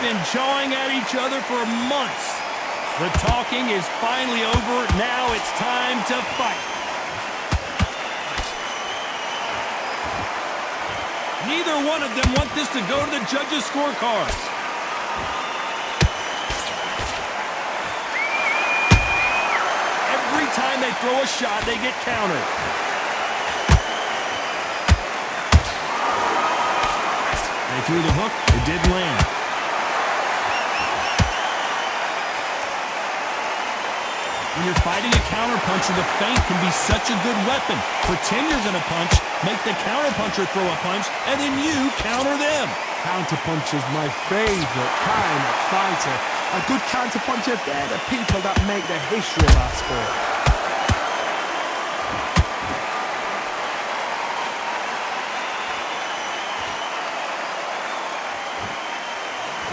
been jawing at each other for months. The talking is finally over. Now it's time to fight. Neither one of them want this to go to the judges' scorecards. Every time they throw a shot, they get countered. They threw the hook. It didn't land. When you're fighting a counterpuncher, the feint can be such a good weapon. Pretend you're going to punch, make the counterpuncher throw a punch, and then you counter them. Counterpuncher's my favorite kind of fighter. A good counterpuncher, they're the people that make the history of our sport.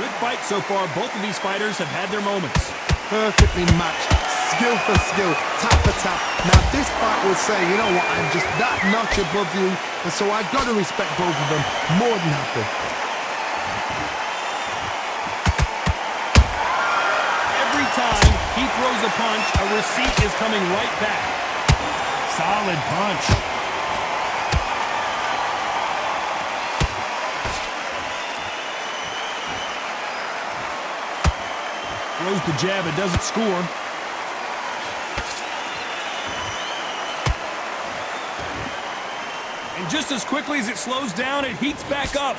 Good fight so far. Both of these fighters have had their moments. Perfectly matched. Skill for skill, tap for tap. Now this fight will say, you know what, I'm just that notch above you, and so I've got to respect both of them more than happy. Every time he throws a punch, a receipt is coming right back. Solid punch. Throws the jab, it doesn't score. And just as quickly as it slows down, it heats back up.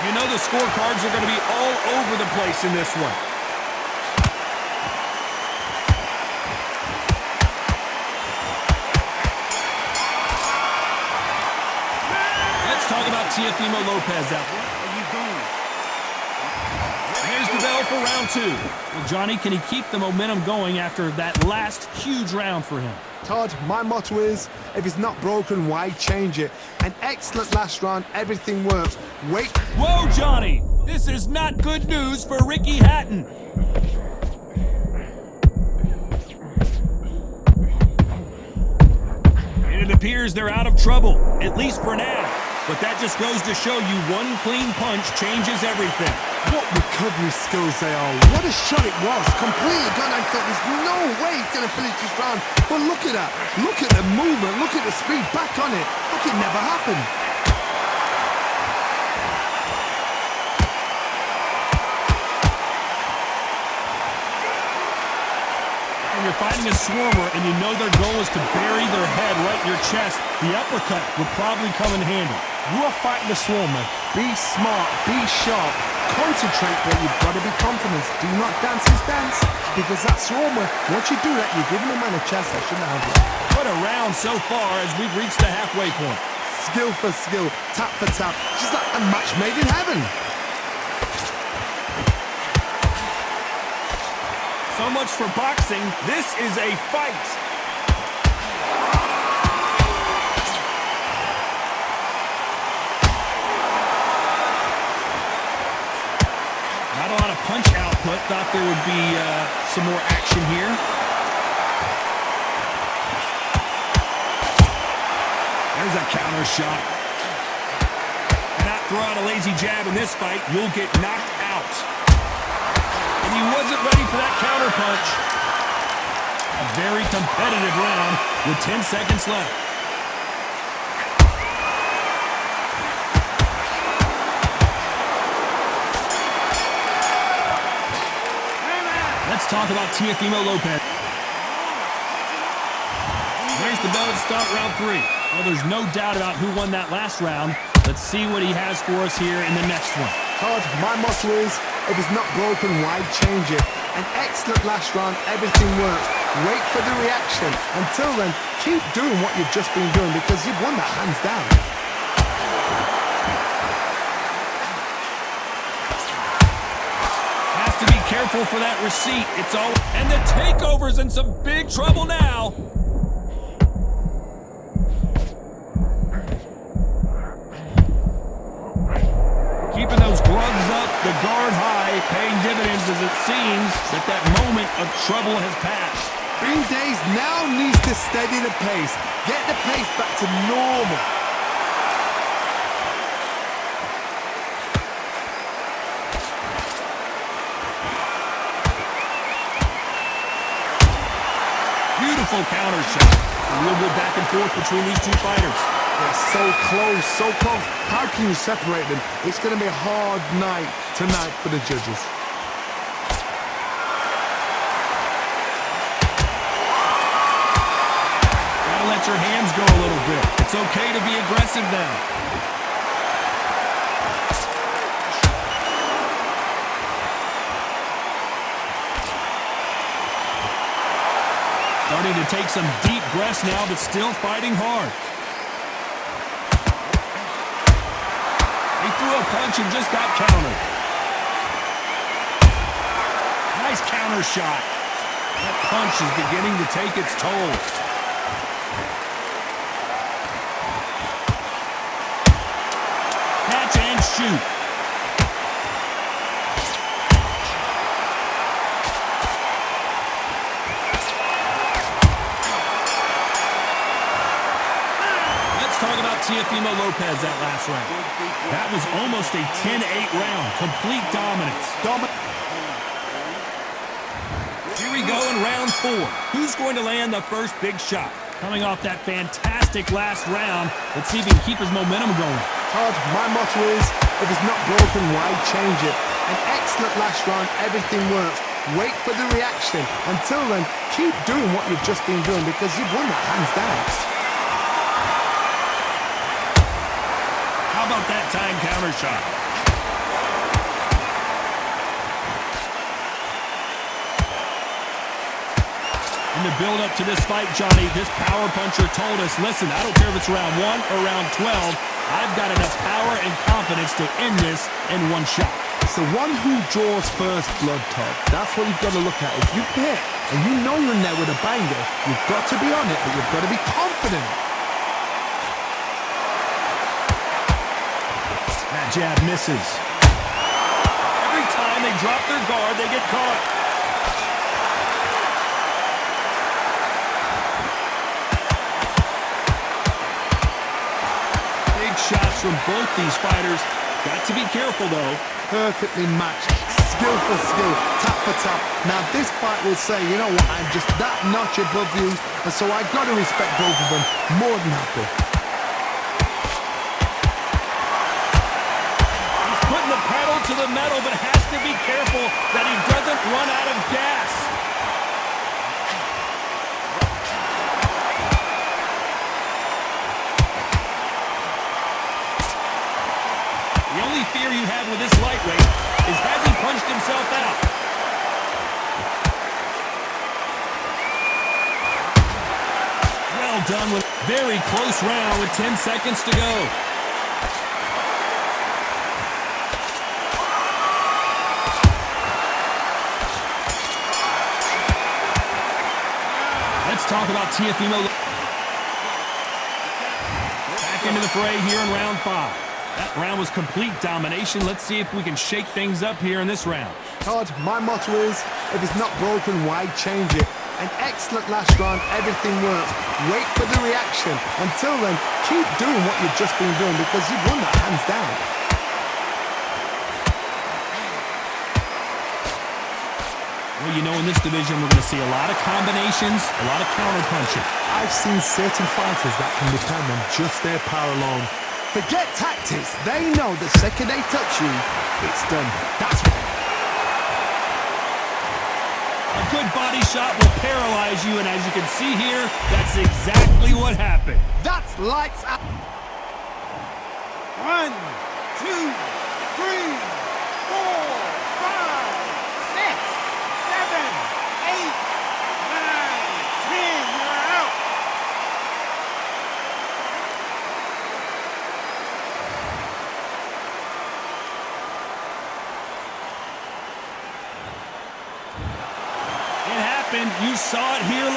You know the scorecards are going to be all over the place in this one. Let's talk about Teofimo Lopez out there. There's the bell for round two. Well, Johnny, can he keep the momentum going after that last huge round for him? Todd, my motto is, if it's not broken, why change it? An excellent last round, everything works. Wait. Whoa, Johnny! This is not good news for Ricky Hatton. And it appears they're out of trouble, at least for now. But that just goes to show you one clean punch changes everything. What recovery skills they are. What a shot it was. Completely gone. I thought there's no way he's going to finish this round. But look at that. Look at the movement. Look at the speed. Back on it. Look, it never happened. When you're fighting a swarmer and you know their goal is to bury their head right in your chest, the uppercut will probably come in handy. You are fighting the swarmer. Be smart. Be sharp. Concentrate, but you've got to be confident. Do not dance his dance, because that swarmer, once you do that, you're giving the man a chance that shouldn't have it. What a round so far as we've reached the halfway point. Skill for skill, tap for tap, just like a match made in heaven. So much for boxing. This is a fight. Not a lot of punch output. Thought there would be some more action here. There's a counter shot. Not throw out a lazy jab in this fight, you'll get knocked out. And he wasn't ready for that counter punch. A very competitive round with 10 seconds left. Let's talk about Teofimo Lopez. There's the bell to start round three. Well, there's no doubt about who won that last round. Let's see what he has for us here in the next one. Todd, my motto is, if it's not broken, why change it? An excellent last round, everything works. Wait for the reaction. Until then, keep doing what you've just been doing, because you've won that hands down. Has to be careful for that receipt. It's all... And the Takeover's in some big trouble now. Keeping those gloves up, the guard high, paying dividends as it seems that moment of trouble has passed. Green Days now needs to steady the pace. Get the pace back to normal. Powerful counter shot. A real good back and forth between these two fighters. They're so close, so close. How can you separate them? It's going to be a hard night tonight for the judges. Gotta let your hands go a little bit. It's okay to be aggressive now. Starting to take some deep breaths now, but still fighting hard. He threw a punch and just got countered. Nice counter shot. That punch is beginning to take its toll. Catch and shoot. Talk about Teofimo Lopez that last round. That was almost a 10-8 round. Complete dominance. Here we go in round 4. Who's going to land the first big shot? Coming off that fantastic last round, let's see if he can keep his momentum going. Todd, my motto is, if it's not broken, why change it? An excellent last round, everything works. Wait for the reaction. Until then, keep doing what you've just been doing because you've won that hands down. How about that time counter shot? In the build-up to this fight, Johnny, this power puncher told us, listen, I don't care if it's round 1 or round 12, I've got enough power and confidence to end this in one shot. It's the one who draws first blood, Todd. That's what you've got to look at. If you hit and you know you're in there with a banger, you've got to be on it, but you've got to be confident. That jab misses. Every time they drop their guard, they get caught. Big shots from both these fighters. Got to be careful, though. Perfectly matched. Skill for skill. Tap for tap. Now, this fight will say, you know what, I'm just that notch above you, and so I've got to respect both of them. More than happy. Pedal to the metal, but has to be careful that he doesn't run out of gas. The only fear you have with this lightweight is has he punched himself out? Well done with very close round with 10 seconds to go. Let's talk about Teofimo. Back into the fray here in round 5. That round was complete domination. Let's see if we can shake things up here in this round. Todd, my motto is, if it's not broken, why change it? An excellent last round, everything works. Wait for the reaction. Until then, keep doing what you've just been doing because you've won that hands down. Well, you know, in this division, we're going to see a lot of combinations, a lot of counter-punching. I've seen certain fighters that can depend on just their power alone. Forget tactics. They know the second they touch you, it's done. That's right. A good body shot will paralyze you, and as you can see here, that's exactly what happened. That's lights out. 1, 2, 3, 4, 5. 10, you're out. It happened. You saw it here.